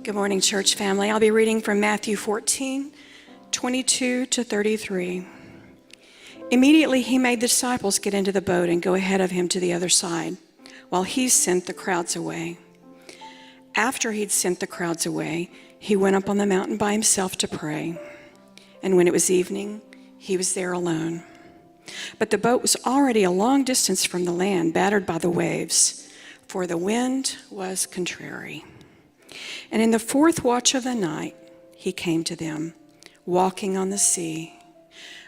Good morning, church family. I'll be reading from Matthew 14, 22 to 33. Immediately he made the disciples get into the boat and go ahead of him to the other side, while he sent the crowds away. After he'd sent the crowds away, he went up on the mountain by himself to pray. And when it was evening, he was there alone. But the boat was already a long distance from the land, battered by the waves, for the wind was contrary. And in the fourth watch of the night, he came to them, walking on the sea.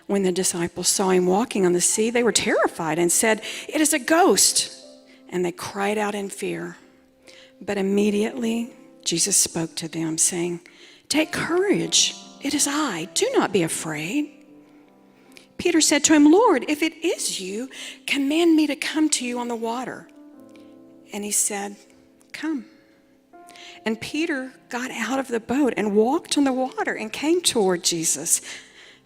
When the disciples saw him walking on the sea, they were terrified and said, "It is a ghost!" And they cried out in fear. But immediately Jesus spoke to them, saying, "Take courage, it is I. Do not be afraid." Peter said to him, "Lord, if it is you, command me to come to you on the water." And he said, "Come." And Peter got out of the boat and walked on the water and came toward Jesus.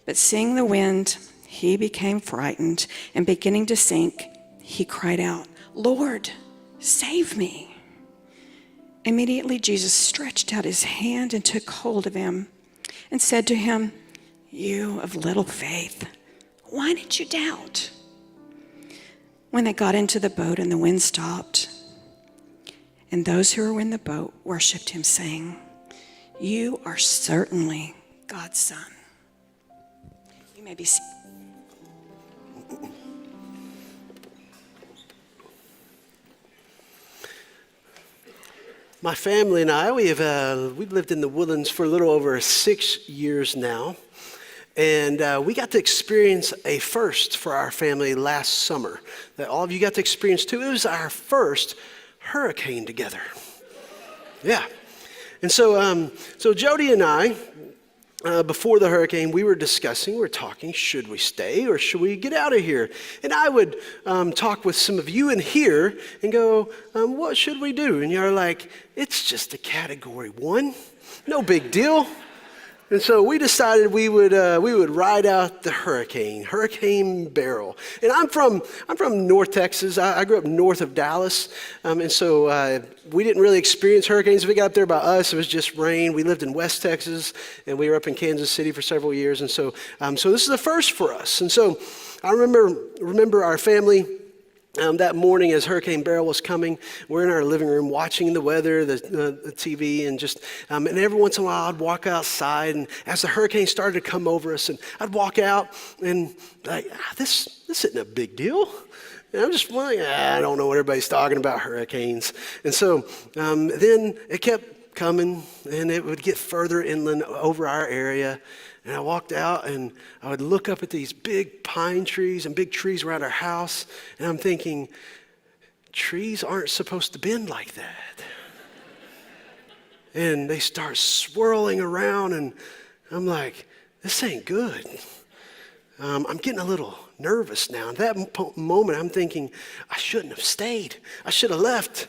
But seeing the wind, he became frightened, and beginning to sink, he cried out, "Lord, save me." Immediately Jesus stretched out his hand and took hold of him and said to him, "You of little faith, why did you doubt?" When they got into the boat and the wind stopped, and those who were in the boat worshiped him, saying, "You are certainly God's Son." You may be seated. My family and I, we've lived in the Woodlands for a little over 6 years now. And we got to experience a first for our family last summer that all of you got to experience too. It was our first hurricane together. Yeah. And so Jody and I, before the hurricane, we were talking, should we stay or should we get out of here? And I would talk with some of you in here and go, what should we do? And you're like, it's just a category 1, no big deal. And so we decided we would ride out the Hurricane Beryl. And I'm from North Texas. I grew up north of Dallas, and so we didn't really experience hurricanes. If we got up there by us, it was just rain. We lived in West Texas, and we were up in Kansas City for several years. And so this is the first for us. And so I remember our family. That morning as Hurricane Beryl was coming, we're in our living room watching the weather, the TV, and and every once in a while I'd walk outside, and as the hurricane started to come over us, and I'd walk out and like, this isn't a big deal. And I'm just like, I don't know what everybody's talking about hurricanes. And so then it kept coming, and it would get further inland over our area. And I walked out and I would look up at these big pine trees and big trees around our house. And I'm thinking, trees aren't supposed to bend like that. And they start swirling around and I'm like, this ain't good. I'm getting a little nervous now. At that moment, I'm thinking, I shouldn't have stayed. I should have left.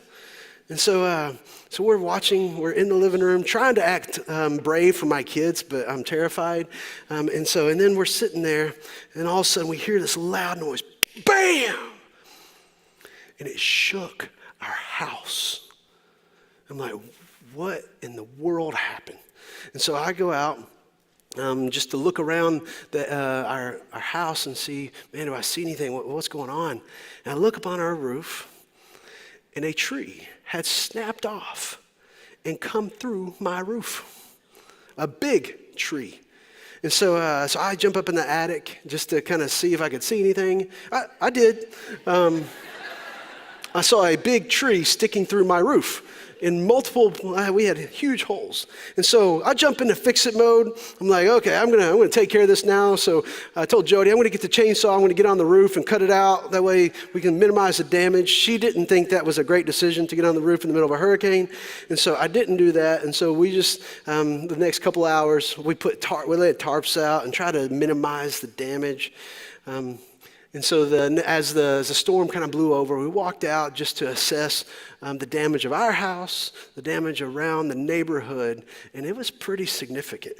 And so we're in the living room trying to act brave for my kids, but I'm terrified. And then we're sitting there, and all of a sudden we hear this loud noise, bam! And it shook our house. I'm like, what in the world happened? And so I go out just to look around our house and see, man, do I see anything? What's going on? And I look up on our roof, and a tree had snapped off and come through my roof, a big tree. And so I jump up in the attic just to kind of see if I could see anything. I did. I saw a big tree sticking through my roof. In we had huge holes. And so I jump into fix-it mode. I'm like, okay, I'm gonna take care of this now. So I told Jody, I'm gonna get the chainsaw, I'm gonna get on the roof and cut it out. That way we can minimize the damage. She didn't think that was a great decision to get on the roof in the middle of a hurricane. And so I didn't do that. And so we just, the next couple hours, we laid tarps out and try to minimize the damage. And so as the storm kind of blew over, we walked out just to assess the damage of our house, the damage around the neighborhood, and it was pretty significant.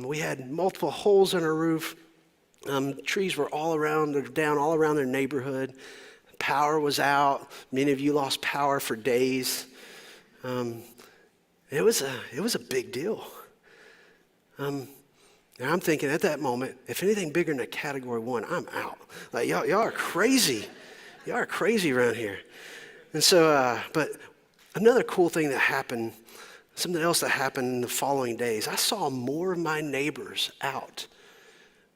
We had multiple holes in our roof. Trees were down all around their neighborhood. Power was out. Many of you lost power for days. It was a big deal. And I'm thinking at that moment, if anything bigger than a category 1, I'm out. Like y'all are crazy. Y'all are crazy around here. And so, but another cool thing that happened, something else that happened in the following days, I saw more of my neighbors out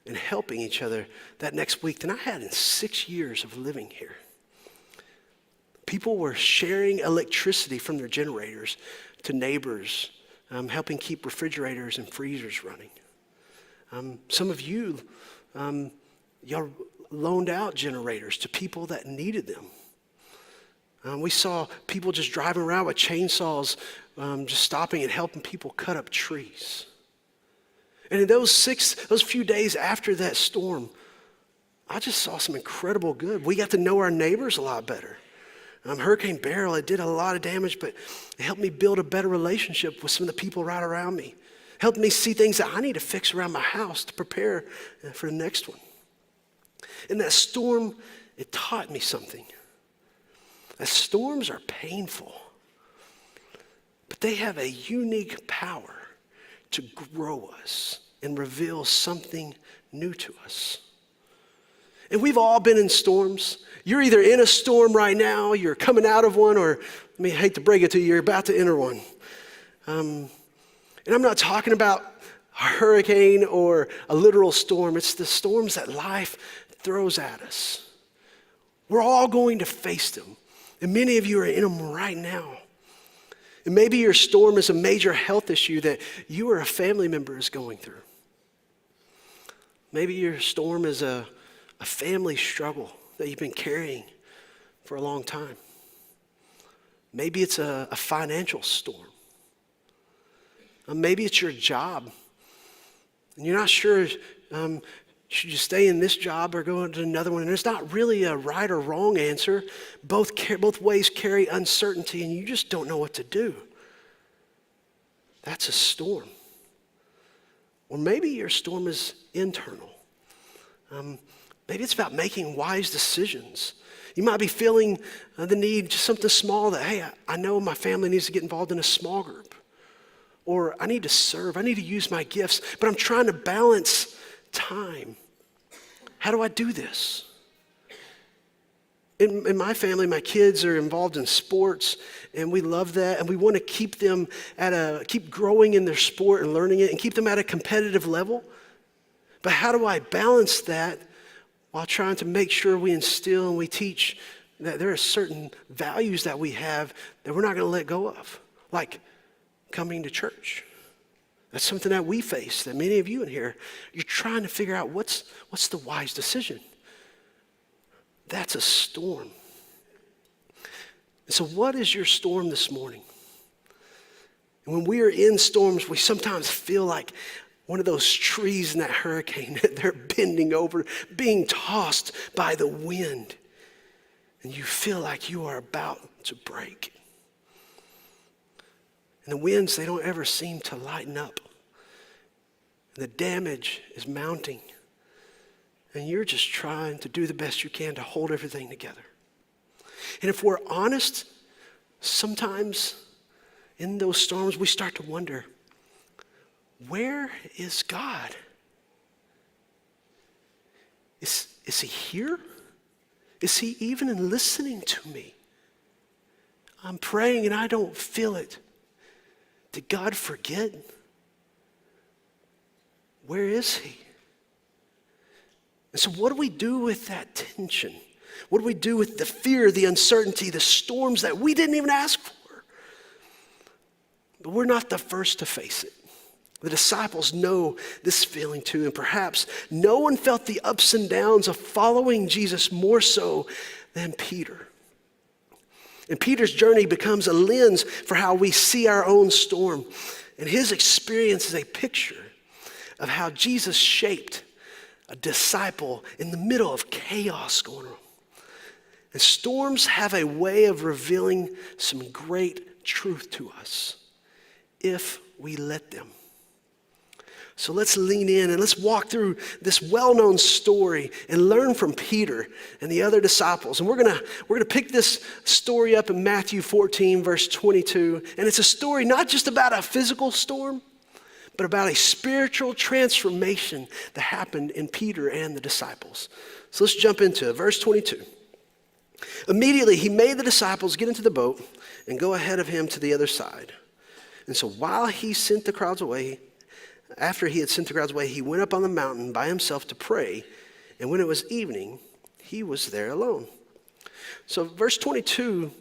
and helping each other that next week than I had in 6 years of living here. People were sharing electricity from their generators to neighbors, helping keep refrigerators and freezers running. Some of you, y'all loaned out generators to people that needed them. We saw people just driving around with chainsaws, just stopping and helping people cut up trees. And in those few days after that storm, I just saw some incredible good. We got to know our neighbors a lot better. Hurricane Beryl, it did a lot of damage, but it helped me build a better relationship with some of the people right around me. Helped me see things that I need to fix around my house to prepare for the next one. And that storm, it taught me something. That storms are painful, but they have a unique power to grow us and reveal something new to us. And we've all been in storms. You're either in a storm right now, you're coming out of one, or I hate to break it to you, you're about to enter one. And I'm not talking about a hurricane or a literal storm. It's the storms that life throws at us. We're all going to face them. And many of you are in them right now. And maybe your storm is a major health issue that you or a family member is going through. Maybe your storm is a family struggle that you've been carrying for a long time. Maybe it's a financial storm. Maybe it's your job. And you're not sure, should you stay in this job or go into another one? And there's not really a right or wrong answer. Both ways carry uncertainty, and you just don't know what to do. That's a storm. Or maybe your storm is internal. Maybe it's about making wise decisions. You might be feeling the need, just something small that, hey, I know my family needs to get involved in a small group. Or I need to serve, I need to use my gifts, but I'm trying to balance time. How do I do this? In my family, my kids are involved in sports, and we love that, and we want to keep them keep growing in their sport and learning it, and keep them at a competitive level. But how do I balance that while trying to make sure we instill and we teach that there are certain values that we have that we're not going to let go of, like coming to church? That's something that we face, that many of you in here, you're trying to figure out what's the wise decision. That's a storm. And so what is your storm this morning? And when we are in storms, we sometimes feel like one of those trees in that hurricane, they're bending over, being tossed by the wind. And you feel like you are about to break. And the winds, they don't ever seem to lighten up. And the damage is mounting. And you're just trying to do the best you can to hold everything together. And if we're honest, sometimes in those storms we start to wonder, where is God? Is he here? Is he even listening to me? I'm praying and I don't feel it. Did God forget? Where is he? And so what do we do with that tension? What do we do with the fear, the uncertainty, the storms that we didn't even ask for? But we're not the first to face it. The disciples know this feeling too, and perhaps no one felt the ups and downs of following Jesus more so than Peter. And Peter's journey becomes a lens for how we see our own storm. And his experience is a picture of how Jesus shaped a disciple in the middle of chaos going on. And storms have a way of revealing some great truth to us if we let them. So let's lean in and let's walk through this well-known story and learn from Peter and the other disciples. And we're gonna pick this story up in Matthew 14, verse 22. And it's a story not just about a physical storm, but about a spiritual transformation that happened in Peter and the disciples. So let's jump into it. Verse 22. Immediately he made the disciples get into the boat and go ahead of him to the other side. And so while he sent the crowds away, after he had sent the crowds away, he went up on the mountain by himself to pray. And when it was evening, he was there alone. So verse 22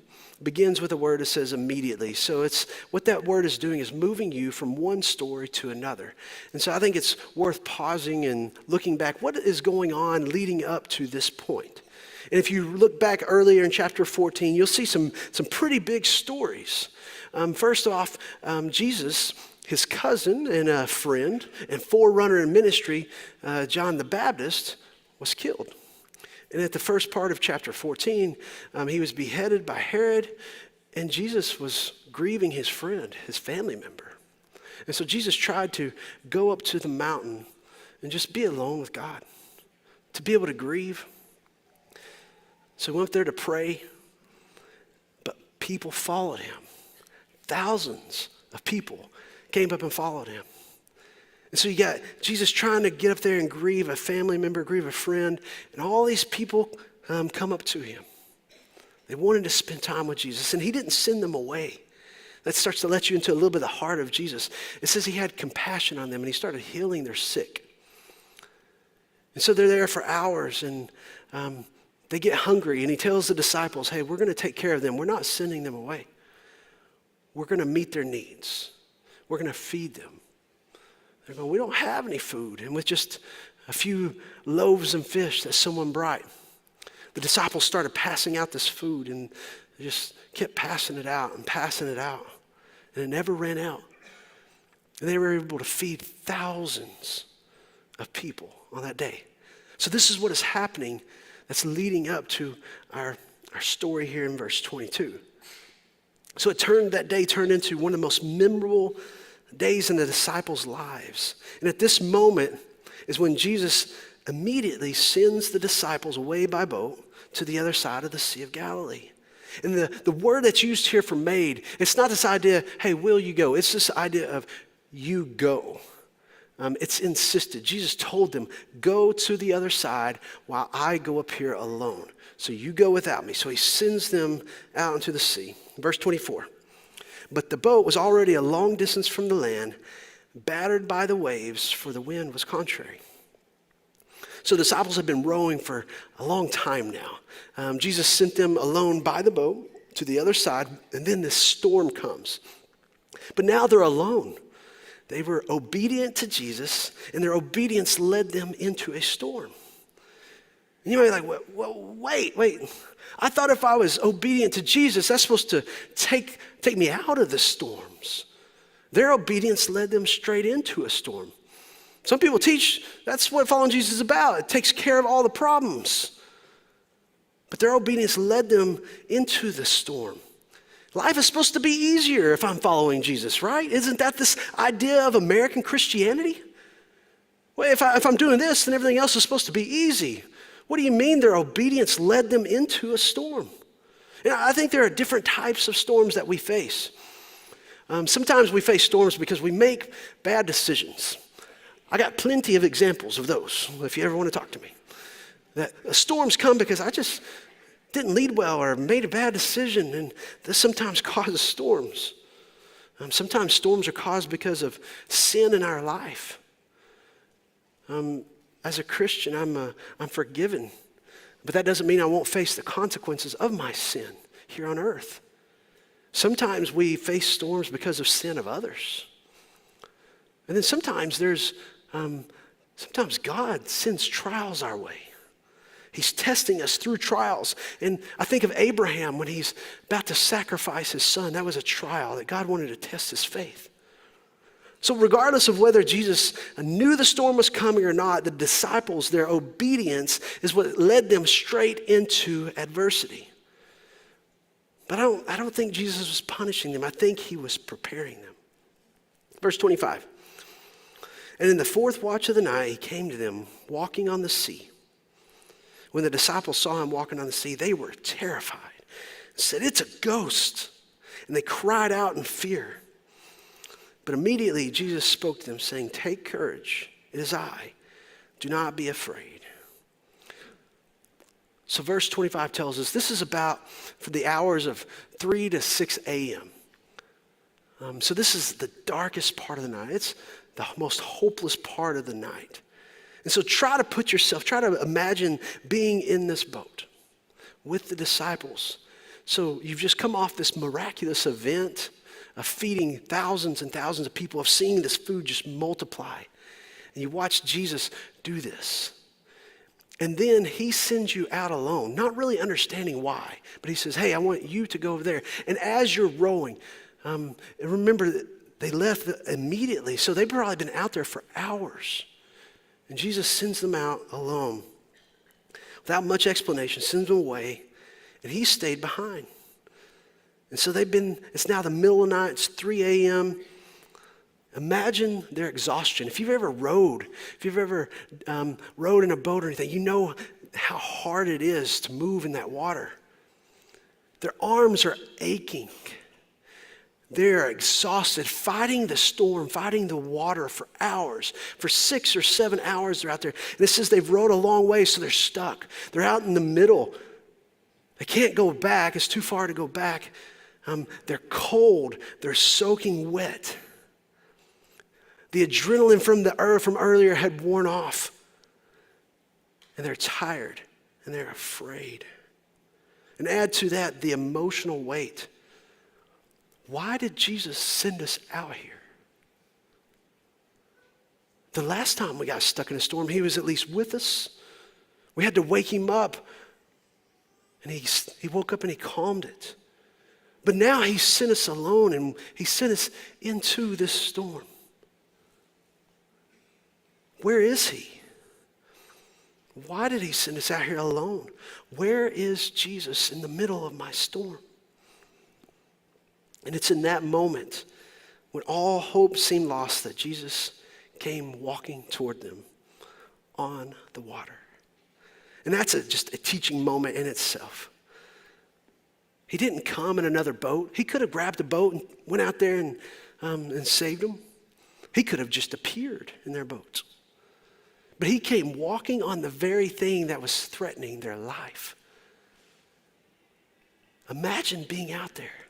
begins with a word that says immediately. So it's what that word is doing is moving you from one story to another. And so I think it's worth pausing and looking back. What is going on leading up to this point? And if you look back earlier in chapter 14, you'll see some pretty big stories. First off, Jesus, his cousin and a friend and forerunner in ministry, John the Baptist, was killed. And at the first part of chapter 14, he was beheaded by Herod, and Jesus was grieving his friend, his family member. And so Jesus tried to go up to the mountain and just be alone with God, to be able to grieve. So he went up there to pray, but people followed him. Thousands of people came up and followed him. And so you got Jesus trying to get up there and grieve a family member, grieve a friend, and all these people come up to him. They wanted to spend time with Jesus, and he didn't send them away. That starts to let you into a little bit of the heart of Jesus. It says he had compassion on them, and he started healing their sick. And so they're there for hours, and they get hungry, and he tells the disciples, hey, we're going to take care of them. We're not sending them away. We're going to meet their needs. We're going to feed them. They're going, we don't have any food. And with just a few loaves and fish that someone brought, the disciples started passing out this food, and they just kept passing it out and passing it out. And it never ran out. And they were able to feed thousands of people on that day. So this is what is happening that's leading up to our story here in verse 22. So that day turned into one of the most memorable days in the disciples' lives. And at this moment is when Jesus immediately sends the disciples away by boat to the other side of the Sea of Galilee. And the word that's used here for made, it's not this idea, hey, will you go? It's this idea of you go. It's insisted. Jesus told them, go to the other side while I go up here alone. So you go without me. So he sends them out into the sea. Verse 24. But the boat was already a long distance from the land, battered by the waves, for the wind was contrary. So the disciples had been rowing for a long time now. Jesus sent them alone by the boat to the other side, and then this storm comes. But now they're alone. They were obedient to Jesus, and their obedience led them into a storm. And you might be like, well, wait. I thought if I was obedient to Jesus, that's supposed to take me out of the storms. Their obedience led them straight into a storm. Some people teach that's what following Jesus is about. It takes care of all the problems. But their obedience led them into the storm. Life is supposed to be easier if I'm following Jesus, right? Isn't that this idea of American Christianity? Well, if I'm doing this, then everything else is supposed to be easy. What do you mean their obedience led them into a storm? And I think there are different types of storms that we face. Sometimes we face storms because we make bad decisions. I got plenty of examples of those, if you ever want to talk to me. That storms come because I just didn't lead well or made a bad decision, and this sometimes causes storms. Sometimes storms are caused because of sin in our life. As a Christian, I'm forgiven, but that doesn't mean I won't face the consequences of my sin here on earth. Sometimes we face storms because of sin of others. And then sometimes sometimes God sends trials our way. He's testing us through trials. And I think of Abraham when he's about to sacrifice his son. That was a trial that God wanted to test his faith. So regardless of whether Jesus knew the storm was coming or not, the disciples, their obedience is what led them straight into adversity. But I don't think Jesus was punishing them. I think he was preparing them. Verse 25. And in the fourth watch of the night, he came to them walking on the sea. When the disciples saw him walking on the sea, they were terrified and said, "It's a ghost." And they cried out in fear. But immediately Jesus spoke to them, saying, "Take courage, it is I. Do not be afraid." So verse 25 tells us this is about for the hours of 3 to 6 a.m. So this is the darkest part of the night. It's the most hopeless part of the night. And so try to imagine being in this boat with the disciples. So you've just come off this miraculous event of feeding thousands and thousands of people, of seeing this food just multiply. And you watch Jesus do this. And then he sends you out alone, not really understanding why, but he says, "Hey, I want you to go over there." And as you're rowing, remember that they left immediately, so they've probably been out there for hours. And Jesus sends them out alone without much explanation, sends them away, and he stayed behind. And so it's now the middle of the night, it's 3 a.m. Imagine their exhaustion. If you've ever rowed in a boat or anything, you know how hard it is to move in that water. Their arms are aching. They're exhausted, fighting the storm, fighting the water for hours. For 6 or 7 hours they're out there. And it says they've rowed a long way, so they're stuck. They're out in the middle. They can't go back. It's too far to go back. They're cold. They're soaking wet. The adrenaline from earlier had worn off. And they're tired and they're afraid. And add to that the emotional weight. Why did Jesus send us out here? The last time we got stuck in a storm, he was at least with us. We had to wake him up. And he woke up and he calmed it. But now he sent us alone and he sent us into this storm. Where is he? Why did he send us out here alone? Where is Jesus in the middle of my storm? And it's in that moment when all hope seemed lost that Jesus came walking toward them on the water. And that's just a teaching moment in itself. He didn't come in another boat. He could have grabbed a boat and went out there and saved them. He could have just appeared in their boats. But he came walking on the very thing that was threatening their life. Imagine being out there.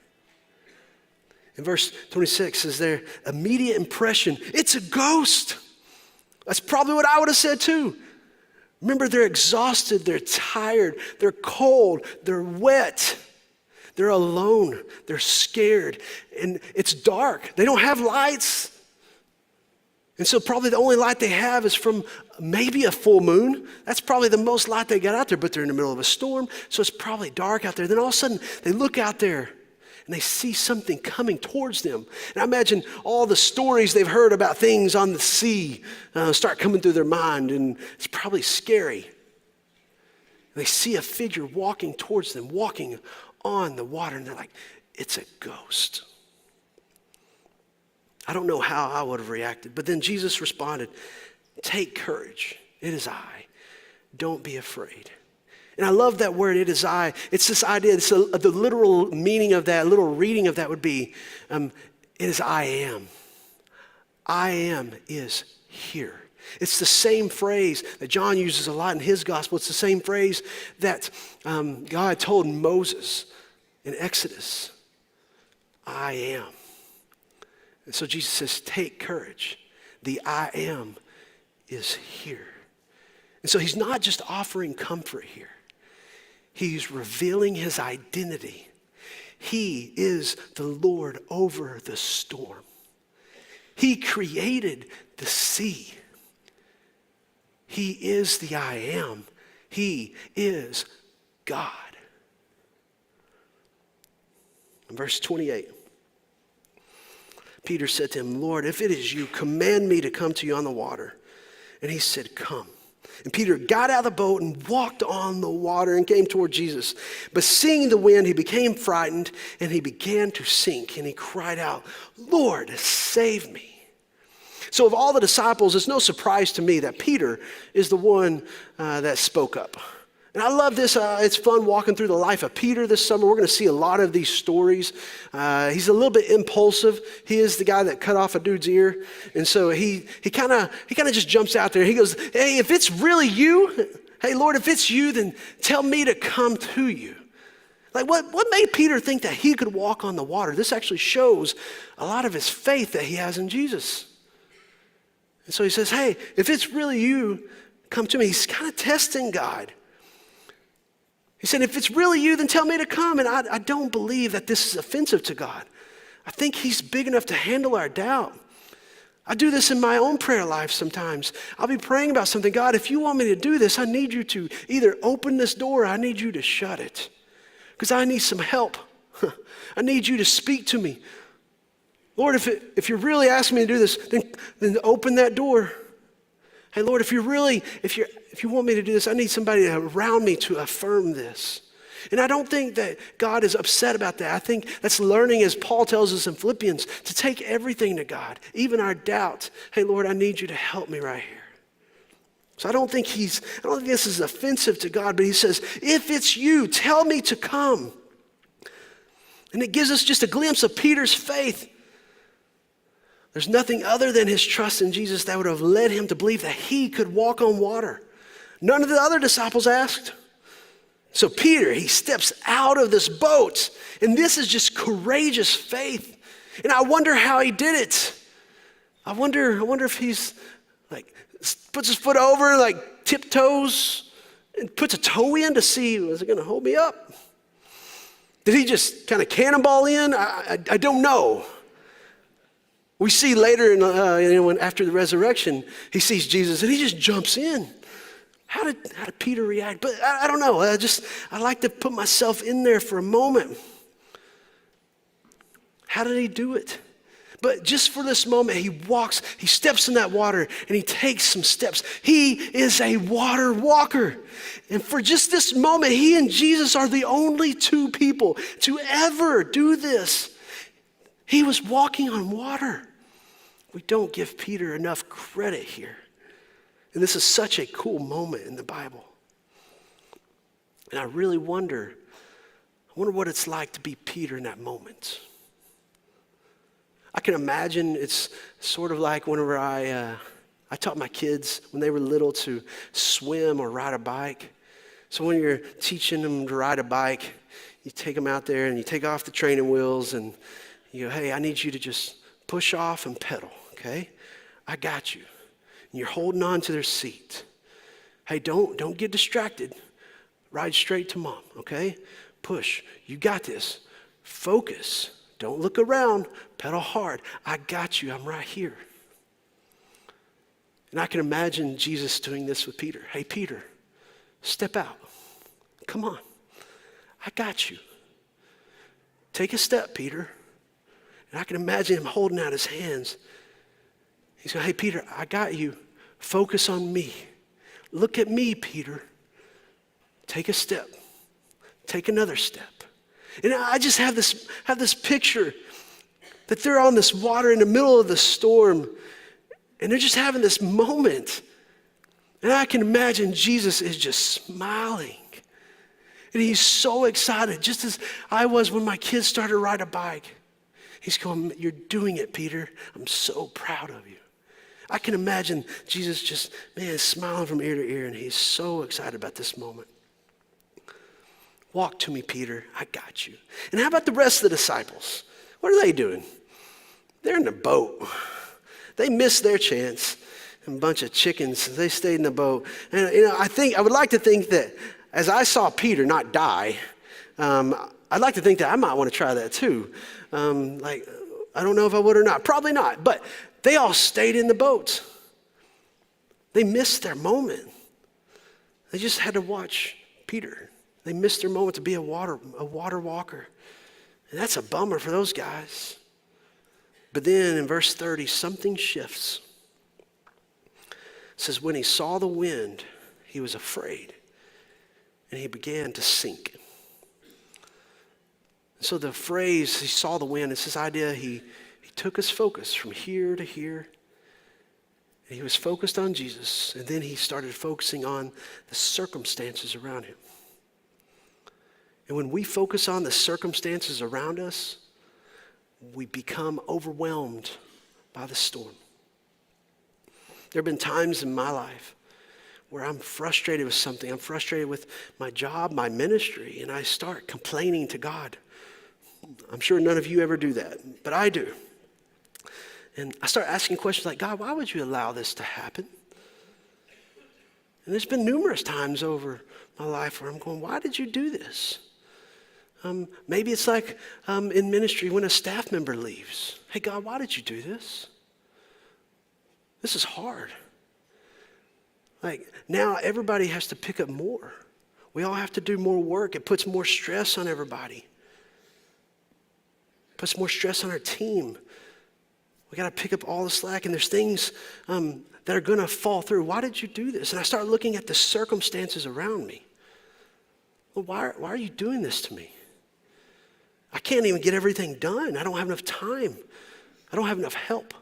In verse 26 says their immediate impression, "It's a ghost." That's probably what I would have said too. Remember, they're exhausted, they're tired, they're cold, they're wet, they're alone, they're scared, and it's dark. They don't have lights. And so probably the only light they have is from maybe a full moon. That's probably the most light they got out there, but they're in the middle of a storm, so it's probably dark out there. Then all of a sudden, they look out there and they see something coming towards them. And I imagine all the stories they've heard about things on the sea start coming through their mind, and it's probably scary. And they see a figure walking towards them, walking on the water, and they're like, "It's a ghost." I don't know how I would have reacted, but then Jesus responded, "Take courage, it is I. Don't be afraid." And I love that word, "it is I." It's this idea, the literal meaning of that, literal reading of that would be, it is I am. I am is here. It's the same phrase that John uses a lot in his gospel. It's the same phrase that God told Moses in Exodus, "I am." And so Jesus says, take courage. The I am is here. And so he's not just offering comfort here. He's revealing his identity. He is the Lord over the storm. He created the sea. He is the I am. He is God. In verse 28, Peter said to him, "Lord, if it is you, command me to come to you on the water." And he said, "Come." And Peter got out of the boat and walked on the water and came toward Jesus. But seeing the wind, he became frightened and he began to sink. And he cried out, "Lord, save me." So of all the disciples, it's no surprise to me that Peter is the one that spoke up. And I love this. It's fun walking through the life of Peter this summer. We're going to see a lot of these stories. He's a little bit impulsive. He is the guy that cut off a dude's ear. And so he kind of just jumps out there. He goes, hey, if it's really you, hey, Lord, if it's you, then tell me to come to you. Like what made Peter think that he could walk on the water? This actually shows a lot of his faith that he has in Jesus. And so he says, hey, if it's really you, come to me. He's kind of testing God. He said, if it's really you, then tell me to come. And I don't believe that this is offensive to God. I think he's big enough to handle our doubt. I do this in my own prayer life sometimes. I'll be praying about something. God, if you want me to do this, I need you to either open this door or I need you to shut it. Because I need some help. I need you to speak to me. Lord, if you're really asking me to do this, then open that door. Hey, Lord, if you want me to do this, I need somebody around me to affirm this. And I don't think that God is upset about that. I think that's learning, as Paul tells us in Philippians, to take everything to God, even our doubts. Hey, Lord, I need you to help me right here. So I don't think this is offensive to God, but he says, if it's you, tell me to come. And it gives us just a glimpse of Peter's faith. There's nothing other than his trust in Jesus that would have led him to believe that he could walk on water. None of the other disciples asked. So Peter, he steps out of this boat, and this is just courageous faith. And I wonder how he did it. I wonder if he's like puts his foot over, like tiptoes, and puts a toe in to see, is it going to hold me up? Did he just kind of cannonball in? I don't know. We see later, after the resurrection, he sees Jesus and he just jumps in. How did Peter react? But I don't know. I like to put myself in there for a moment. How did he do it? But just for this moment, he steps in that water and he takes some steps. He is a water walker. And for just this moment, he and Jesus are the only two people to ever do this. He was walking on water. We don't give Peter enough credit here. And this is such a cool moment in the Bible. And I really wonder what it's like to be Peter in that moment. I can imagine it's sort of like whenever I taught my kids when they were little to swim or ride a bike. So when you're teaching them to ride a bike, you take them out there and you take off the training wheels and you go, hey, I need you to just push off and pedal, okay? I got you. And you're holding on to their seat. Hey, don't get distracted. Ride straight to mom, okay? Push. You got this. Focus. Don't look around. Pedal hard. I got you. I'm right here. And I can imagine Jesus doing this with Peter. Hey, Peter, step out. Come on. I got you. Take a step, Peter. And I can imagine him holding out his hands. He's going, hey, Peter, I got you. Focus on me. Look at me, Peter. Take a step. Take another step. And I just have this picture that they're on this water in the middle of the storm, and they're just having this moment. And I can imagine Jesus is just smiling. And he's so excited, just as I was when my kids started to ride a bike. He's going, you're doing it, Peter. I'm so proud of you. I can imagine Jesus just, smiling from ear to ear, and he's so excited about this moment. Walk to me, Peter. I got you. And how about the rest of the disciples? What are they doing? They're in the boat. They missed their chance. And a bunch of chickens, they stayed in the boat. And I would like to think that as I saw Peter not die, I'd like to think that I might want to try that too. I don't know if I would or not. Probably not. But they all stayed in the boat. They missed their moment. They just had to watch Peter. They missed their moment to be a water walker. And that's a bummer for those guys. But then in verse 30, something shifts. It says, when he saw the wind, he was afraid. And he began to sink. So the phrase, he saw the wind, it's this idea he took his focus from here to here. And he was focused on Jesus, and then he started focusing on the circumstances around him. And when we focus on the circumstances around us, we become overwhelmed by the storm. There have been times in my life where I'm frustrated with something. I'm frustrated with my job, my ministry, and I start complaining to God. I'm sure none of you ever do that, but I do. And I start asking questions like, God, why would you allow this to happen? And there's been numerous times over my life where I'm going, why did you do this? Maybe it's like in ministry when a staff member leaves. Hey, God, why did you do this? This is hard. Like now everybody has to pick up more. We all have to do more work. It puts more stress on everybody. It puts more stress on our team. We got to pick up all the slack, and there's things that are going to fall through. Why did you do this? And I start looking at the circumstances around me. Well, why are you doing this to me? I can't even get everything done. I don't have enough time. I don't have enough help.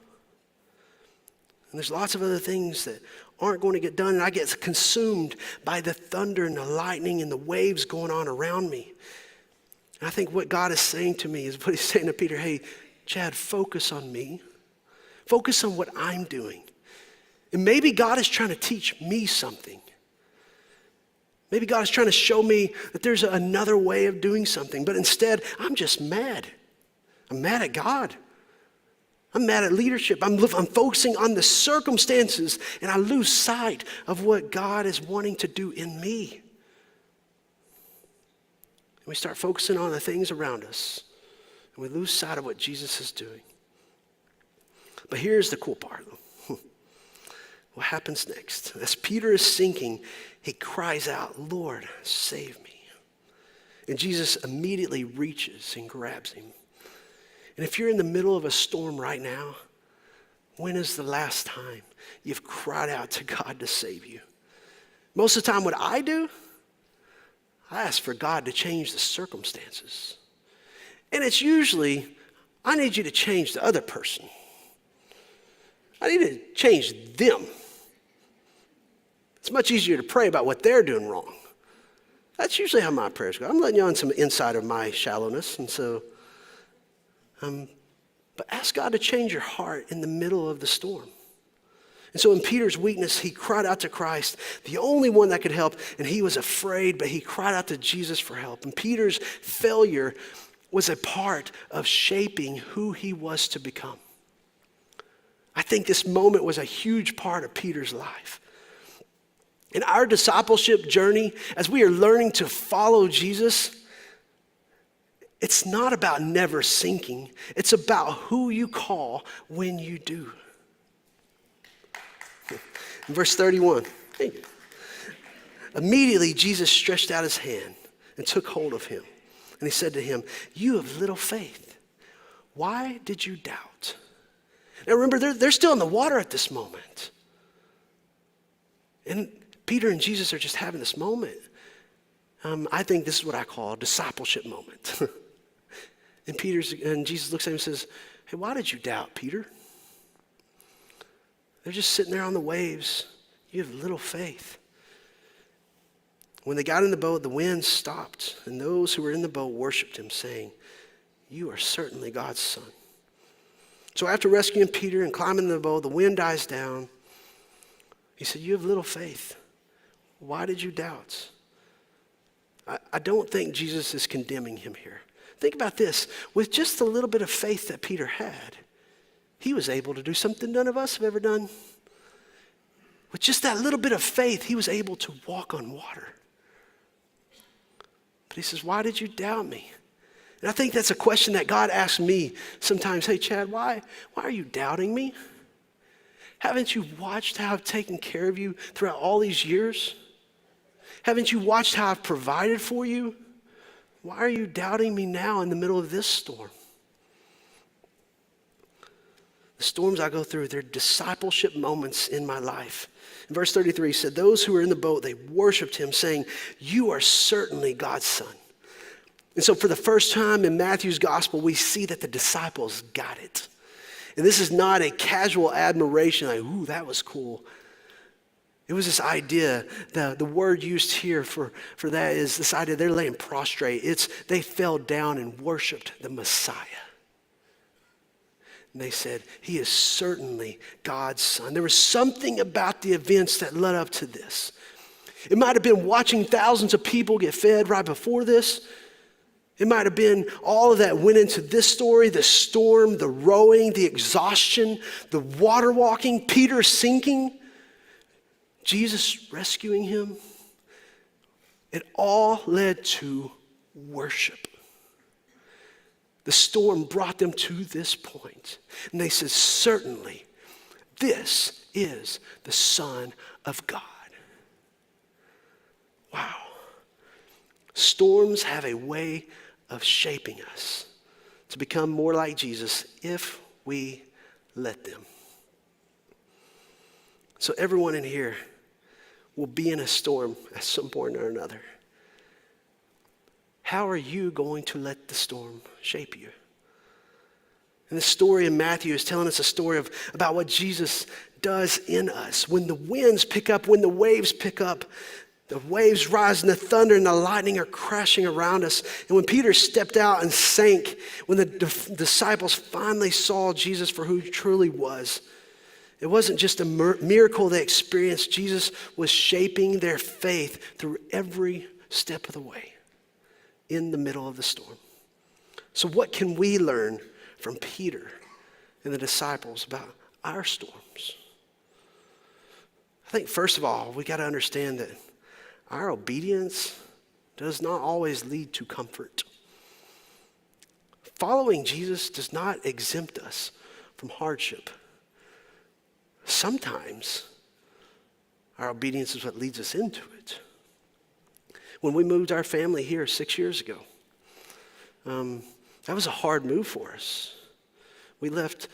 And there's lots of other things that aren't going to get done, and I get consumed by the thunder and the lightning and the waves going on around me. And I think what God is saying to me is what he's saying to Peter, hey, Chad, focus on me. Focus on what I'm doing. And maybe God is trying to teach me something. Maybe God is trying to show me that there's another way of doing something, but instead, I'm just mad. I'm mad at God. I'm mad at leadership. I'm focusing on the circumstances, and I lose sight of what God is wanting to do in me. And we start focusing on the things around us, and we lose sight of what Jesus is doing. But here's the cool part. What happens next? As Peter is sinking, he cries out, Lord, save me. And Jesus immediately reaches and grabs him. And if you're in the middle of a storm right now, when is the last time you've cried out to God to save you? Most of the time, what I do, I ask for God to change the circumstances. And it's usually, I need you to change the other person. I need to change them. It's much easier to pray about what they're doing wrong. That's usually how my prayers go. I'm letting you on some insight of my shallowness. And so, but ask God to change your heart in the middle of the storm. And so in Peter's weakness, he cried out to Christ, the only one that could help, and he was afraid, but he cried out to Jesus for help. And Peter's failure was a part of shaping who he was to become. I think this moment was a huge part of Peter's life. In our discipleship journey, as we are learning to follow Jesus, it's not about never sinking. It's about who you call when you do. In verse 31, immediately Jesus stretched out his hand and took hold of him. And he said to him, you have little faith. Why did you doubt? Now remember, they're still in the water at this moment. And Peter and Jesus are just having this moment. I think this is what I call a discipleship moment. And Jesus looks at him and says, hey, why did you doubt, Peter? They're just sitting there on the waves. You have little faith. When they got in the boat, the wind stopped, and those who were in the boat worshiped him, saying, you are certainly God's son. So after rescuing Peter and climbing the boat, the wind dies down. He said, you have little faith. Why did you doubt? I don't think Jesus is condemning him here. Think about this. With just a little bit of faith that Peter had, he was able to do something none of us have ever done. With just that little bit of faith, he was able to walk on water. But he says, why did you doubt me? And I think that's a question that God asks me sometimes. Hey, Chad, why are you doubting me? Haven't you watched how I've taken care of you throughout all these years? Haven't you watched how I've provided for you? Why are you doubting me now in the middle of this storm? The storms I go through, they're discipleship moments in my life. In verse 33, he said, those who were in the boat, they worshiped him, saying, you are certainly God's son. And so for the first time in Matthew's gospel, we see that the disciples got it. And this is not a casual admiration, like, ooh, that was cool. It was this idea, the word used here for that is this idea they're laying prostrate. They fell down and worshiped the Messiah. And they said, he is certainly God's son. There was something about the events that led up to this. It might have been watching thousands of people get fed right before this. It might have been all of that went into this story, the storm, the rowing, the exhaustion, the water walking, Peter sinking, Jesus rescuing him. It all led to worship. The storm brought them to this point. And they said, certainly, this is the Son of God. Wow. Storms have a way of shaping us to become more like Jesus if we let them. So everyone in here will be in a storm at some point or another. How are you going to let the storm shape you? And the story in Matthew is telling us a story about what Jesus does in us. When the winds pick up, when the waves pick up, the waves rise and the thunder and the lightning are crashing around us. And when Peter stepped out and sank, when the disciples finally saw Jesus for who he truly was, it wasn't just a miracle they experienced. Jesus was shaping their faith through every step of the way in the middle of the storm. So what can we learn from Peter and the disciples about our storms? I think first of all, we got to understand that our obedience does not always lead to comfort. Following Jesus does not exempt us from hardship. Sometimes our obedience is what leads us into it. When we moved our family here 6 years ago, that was a hard move for us. We left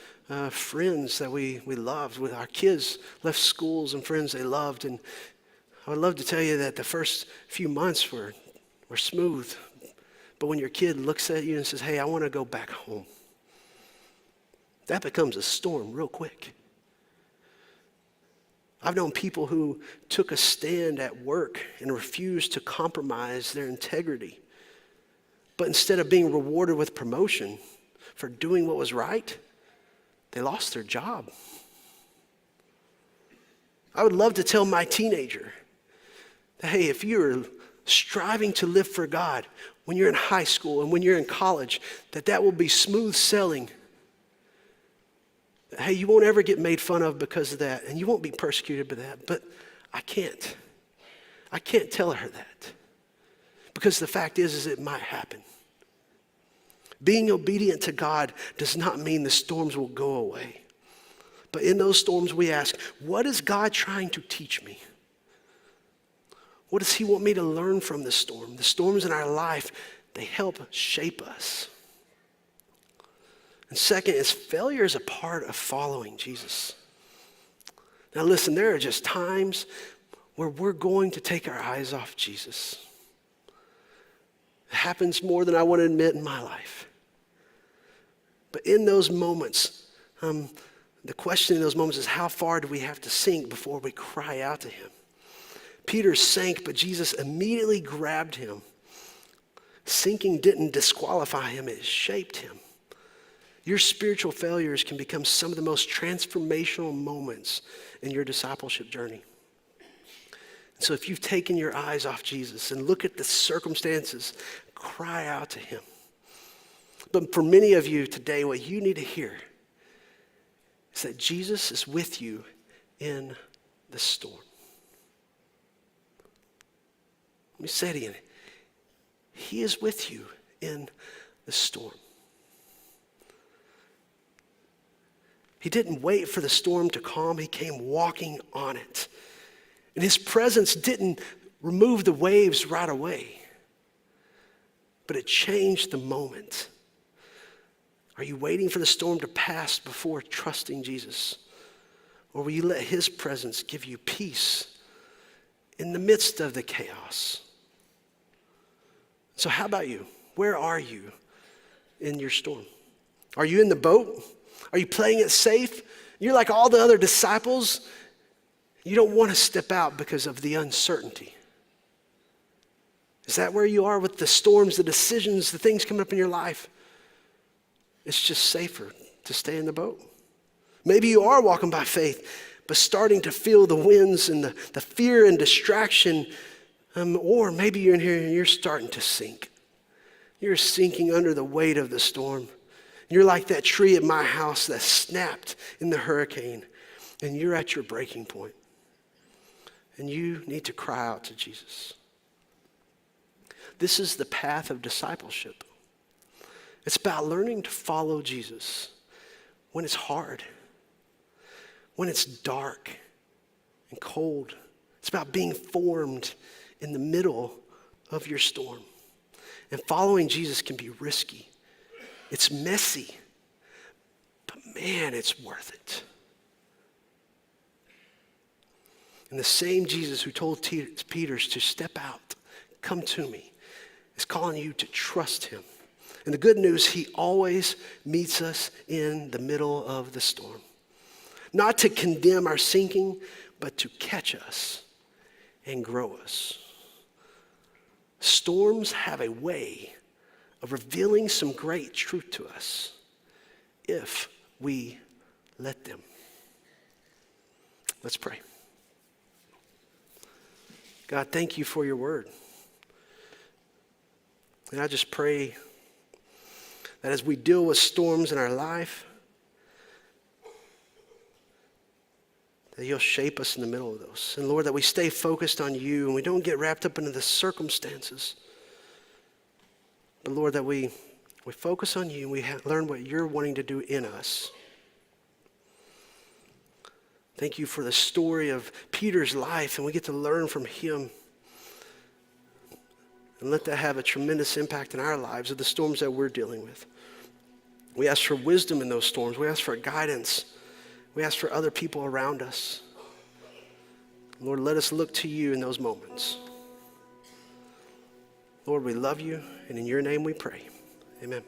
friends that we loved. With our kids left schools and friends they loved. And I would love to tell you that the first few months were smooth. But when your kid looks at you and says, hey, I want to go back home, that becomes a storm real quick. I've known people who took a stand at work and refused to compromise their integrity. But instead of being rewarded with promotion for doing what was right, they lost their job. I would love to tell my teenager that, hey, if you're striving to live for God when you're in high school and when you're in college, that will be smooth sailing. Hey, you won't ever get made fun of because of that, and you won't be persecuted by that. But I can't tell her that, because the fact is it might happen. Being obedient to God does not mean the storms will go away. But in those storms we ask, what is God trying to teach me? What does he want me to learn from the storm? The storms in our life, they help shape us. And second is failure is a part of following Jesus. Now listen, there are just times where we're going to take our eyes off Jesus. It happens more than I want to admit in my life. But in those moments, the question in those moments is, how far do we have to sink before we cry out to him? Peter sank, but Jesus immediately grabbed him. Sinking didn't disqualify him, it shaped him. Your spiritual failures can become some of the most transformational moments in your discipleship journey. So if you've taken your eyes off Jesus and look at the circumstances, cry out to him. But for many of you today, what you need to hear is that Jesus is with you in the storm. Let me say it again. He is with you in the storm. He didn't wait for the storm to calm. He came walking on it. And his presence didn't remove the waves right away, but it changed the moment. Are you waiting for the storm to pass before trusting Jesus? Or will you let his presence give you peace in the midst of the chaos? So how about you? Where are you in your storm? Are you in the boat Are you playing it safe? You're like all the other disciples. You don't want to step out because of the uncertainty. Is that where you are with the storms, the decisions, the things coming up in your life? It's just safer to stay in the boat. Maybe you are walking by faith, but starting to feel the winds and the fear and distraction. Or maybe you're in here and you're starting to sink. You're sinking under the weight of the storm. You're like that tree at my house that snapped in the hurricane, and you're at your breaking point. And you need to cry out to Jesus. This is the path of discipleship. It's about learning to follow Jesus when it's hard, when it's dark and cold. It's about being formed in the middle of your storm. And following Jesus can be risky. It's messy, but man, it's worth it. And the same Jesus who told Peter to step out, come to me, is calling you to trust him. And the good news, he always meets us in the middle of the storm. Not to condemn our sinking, but to catch us and grow us. Storms have a way of revealing some great truth to us if we let them. Let's pray. God, thank you for your word. And I just pray that as we deal with storms in our life, that you'll shape us in the middle of those. And Lord, that we stay focused on you and we don't get wrapped up into the circumstances. But Lord, that we focus on you and we learn what you're wanting to do in us. Thank you for the story of Peter's life, and we get to learn from him. And let that have a tremendous impact in our lives of the storms that we're dealing with. We ask for wisdom in those storms. We ask for guidance. We ask for other people around us. Lord, let us look to you in those moments. Lord, we love you, and in your name we pray. Amen.